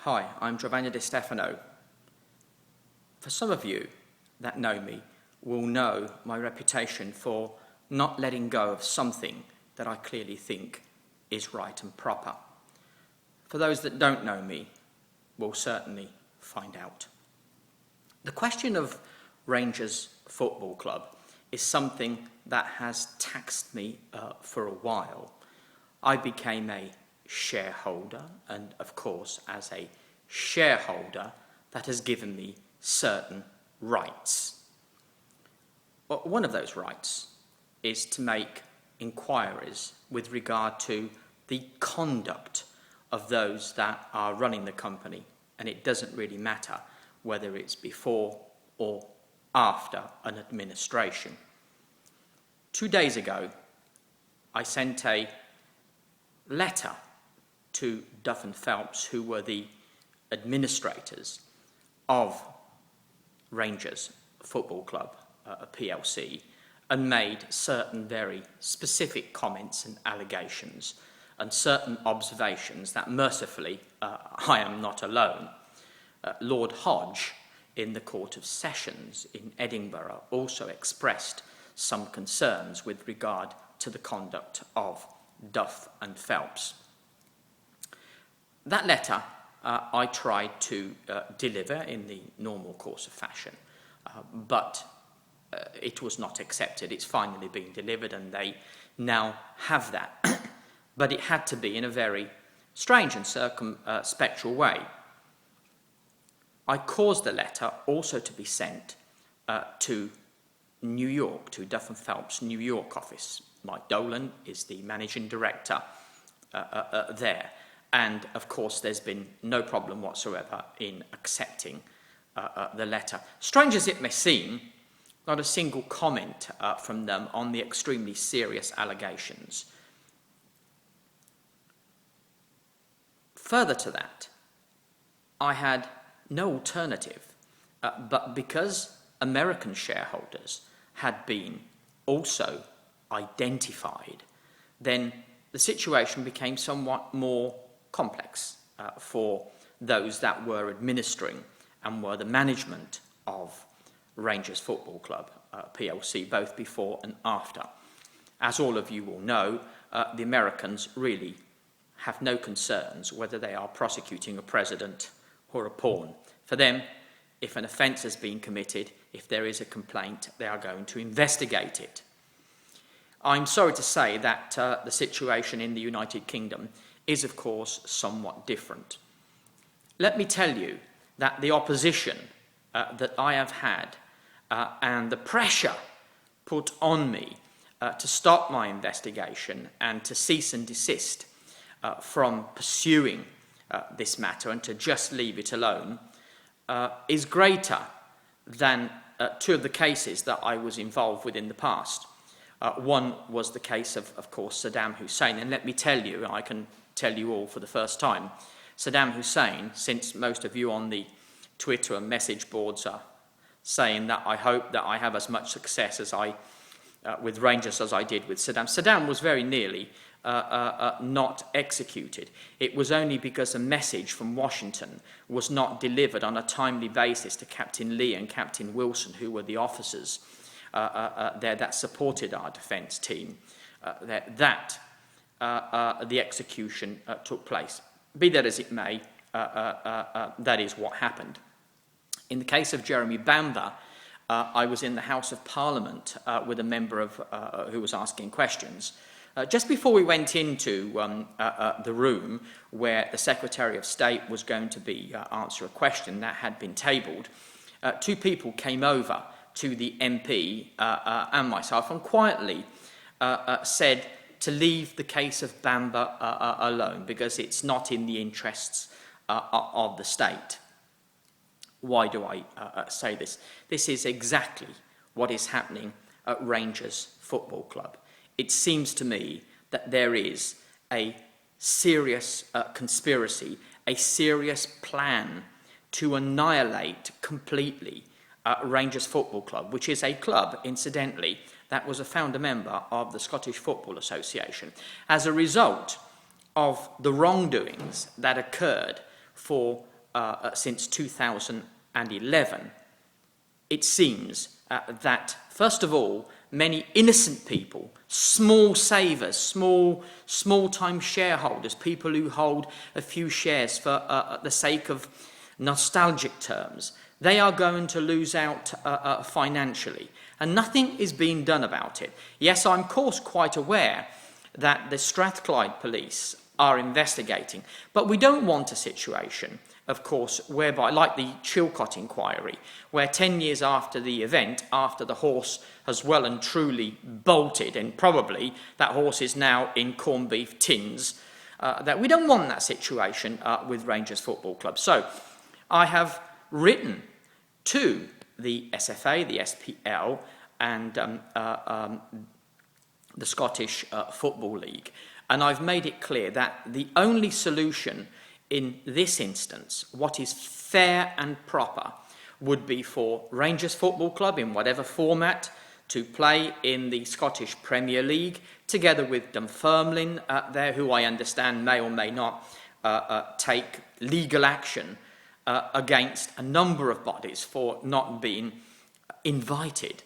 Hi, I'm Giovanni Di Stefano. For some of you that know me will know my reputation for not letting go of something that I clearly think is right and proper. For those that don't know me will certainly find out. The question of Rangers Football Club is something that has taxed me for a while. I became a shareholder, and of course, as a shareholder, that has given me certain rights. Well, one of those rights is to make inquiries with regard to the conduct of those that are running the company, and it doesn't really matter whether it's before or after an administration. 2 days ago, I sent a letter to Duff and Phelps, who were the administrators of Rangers Football Club PLC, and made certain very specific comments and allegations and certain observations that mercifully I am not alone. Lord Hodge in the Court of Sessions in Edinburgh also expressed some concerns with regard to the conduct of Duff and Phelps. That letter I tried to deliver in the normal course of fashion, but it was not accepted. It's finally been delivered and they now have that. But it had to be in a very strange and circumspectual way. I caused the letter also to be sent to New York, to Duff and Phelps' New York office. Mike Dolan is the managing director there. And of course, there's been no problem whatsoever in accepting the letter. Strange as it may seem, not a single comment from them on the extremely serious allegations. Further to that, I had no alternative, but because American shareholders had been also identified, then the situation became somewhat more complex for those that were administering and were the management of Rangers Football Club PLC, both before and after. As all of you will know, the Americans really have no concerns whether they are prosecuting a president or a pawn. For them, if an offence has been committed, if there is a complaint, they are going to investigate it. I'm sorry to say that the situation in the United Kingdom is, of course, somewhat different. Let me tell you that the opposition that I have had and the pressure put on me to stop my investigation and to cease and desist from pursuing this matter and to just leave it alone is greater than two of the cases that I was involved with in the past. One was the case of course, Saddam Hussein. And let me tell you, I can tell you all for the first time, Saddam Hussein, since most of you on the Twitter and message boards are saying that I hope that I have as much success as with Rangers as I did with Saddam. Saddam was very nearly not executed. It was only because a message from Washington was not delivered on a timely basis to Captain Lee and Captain Wilson, who were the officers there that supported our defence team, that the execution took place. Be that as it may, that is what happened. In the case of Jeremy Bamber, I was in the House of Parliament with a member of who was asking questions. Just before we went into the room where the Secretary of State was going to be answer a question that had been tabled, two people came over to the MP and myself and quietly said to leave the case of Bamber alone because it's not in the interests of the state. Why do I say this? This is exactly what is happening at Rangers Football Club. It seems to me that there is a serious conspiracy, a serious plan to annihilate completely Rangers Football Club, which is a club, incidentally, that was a founder member of the Scottish Football Association, as a result of the wrongdoings that occurred for since 2011, it seems that, first of all, many innocent people, small savers, small-time shareholders, people who hold a few shares for the sake of nostalgic terms, they are going to lose out financially. And nothing is being done about it. Yes, I'm of course quite aware that the Strathclyde police are investigating, but we don't want a situation, of course, whereby, like the Chilcot inquiry, where 10 years after the event, after the horse has well and truly bolted, and probably that horse is now in corned beef tins, that we don't want that situation with Rangers Football Club. So I have written to the SFA, the SPL, and the Scottish Football League, and I've made it clear that the only solution in this instance, what is fair and proper, would be for Rangers Football Club, in whatever format, to play in the Scottish Premier League, together with Dunfermline there, who I understand may or may not take legal action against a number of bodies for not being invited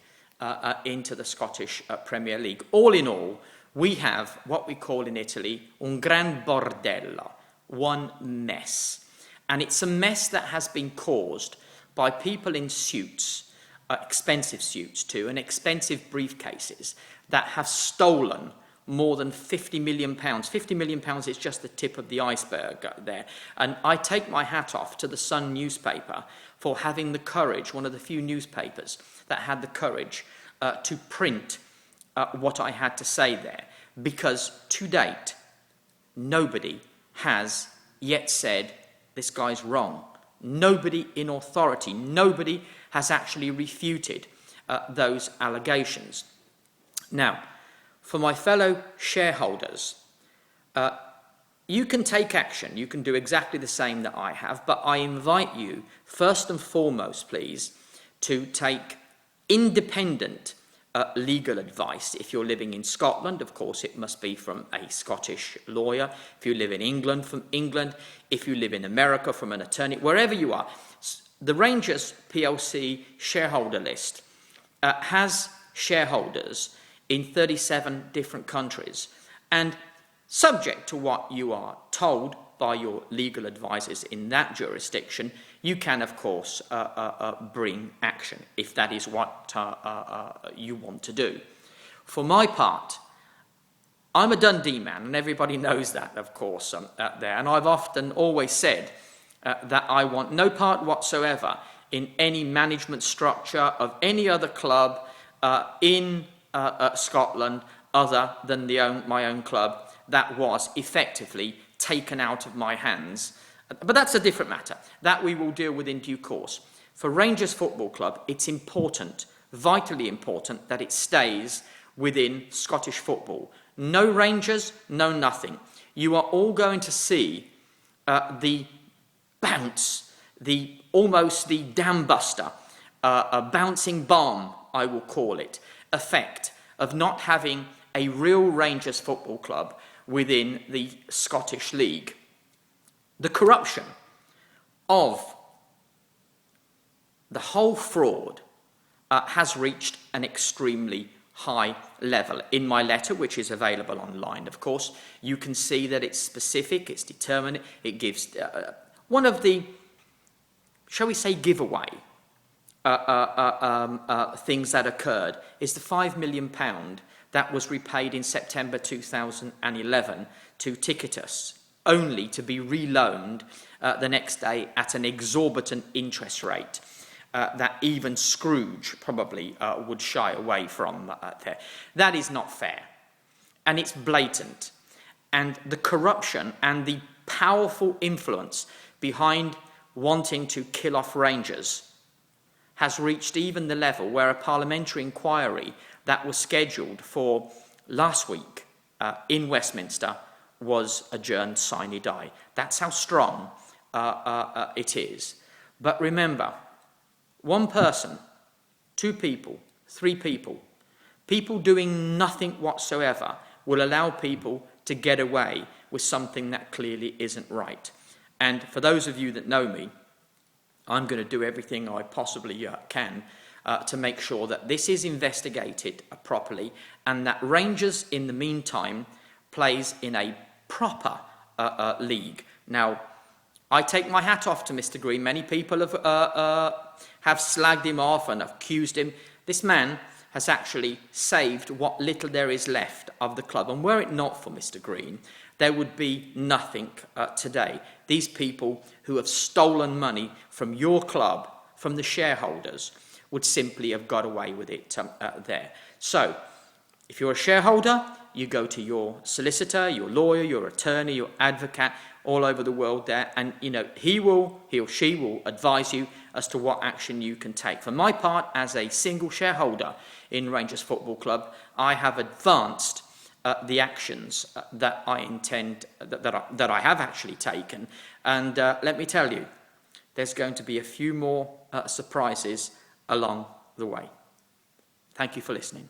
into the Scottish Premier League. All in all, we have what we call in Italy un gran bordello, one mess. And it's a mess that has been caused by people in suits, expensive suits too, and expensive briefcases that have stolen more than £50 million. £50 million is just the tip of the iceberg there. And I take my hat off to the Sun newspaper for having the courage, one of the few newspapers that had the courage to print what I had to say there. Because to date, nobody has yet said, this guy's wrong. Nobody in authority, nobody has actually refuted those allegations. Now, for my fellow shareholders, you can take action. You can do exactly the same that I have, but I invite you, first and foremost, please, to take independent legal advice. If you're living in Scotland, of course, it must be from a Scottish lawyer. If you live in England, from England. If you live in America, from an attorney, wherever you are. The Rangers PLC shareholder list has shareholders in 37 different countries. And subject to what you are told by your legal advisors in that jurisdiction, you can, of course, bring action if that is what you want to do. For my part, I'm a Dundee man, and everybody knows that, of course, there. And I've often always said that I want no part whatsoever in any management structure of any other club in Scotland other than my own club that was effectively taken out of my hands. But that's a different matter. That we will deal with in due course. For Rangers Football Club, it's important, vitally important, that it stays within Scottish football. No Rangers, no nothing. You are all going to see the bounce, almost the dam buster, a bouncing bomb, I will call it, effect of not having a real Rangers Football Club within the Scottish League. The corruption of the whole fraud has reached an extremely high level. In my letter, which is available online, of course, you can see that it's specific, it's determined, it gives one of the, shall we say, giveaway things that occurred is the £5 million that was repaid in September 2011 to Ticketus, only to be reloaned the next day at an exorbitant interest rate that even Scrooge probably would shy away from there. That is not fair, and it's blatant. And the corruption and the powerful influence behind wanting to kill off Rangers has reached even the level where a parliamentary inquiry that was scheduled for last week in Westminster was adjourned sine die. That's how strong it is. But remember, one person, two people, three people, people doing nothing whatsoever will allow people to get away with something that clearly isn't right. And for those of you that know me, I'm going to do everything I possibly can to make sure that this is investigated properly, and that Rangers, in the meantime, plays in a proper league. Now, I take my hat off to Mr. Green. Many people have slagged him off and accused him. This man has actually saved what little there is left of the club. And were it not for Mr. Green, there would be nothing today. These people who have stolen money from your club, from the shareholders, would simply have got away with it there. So, if you're a shareholder, you go to your solicitor, your lawyer, your attorney, your advocate, all over the world there, and he or she will advise you as to what action you can take. For my part, as a single shareholder in Rangers Football Club, I have advanced the actions that I intend, that I have actually taken, and let me tell you, there's going to be a few more surprises along the way. Thank you for listening.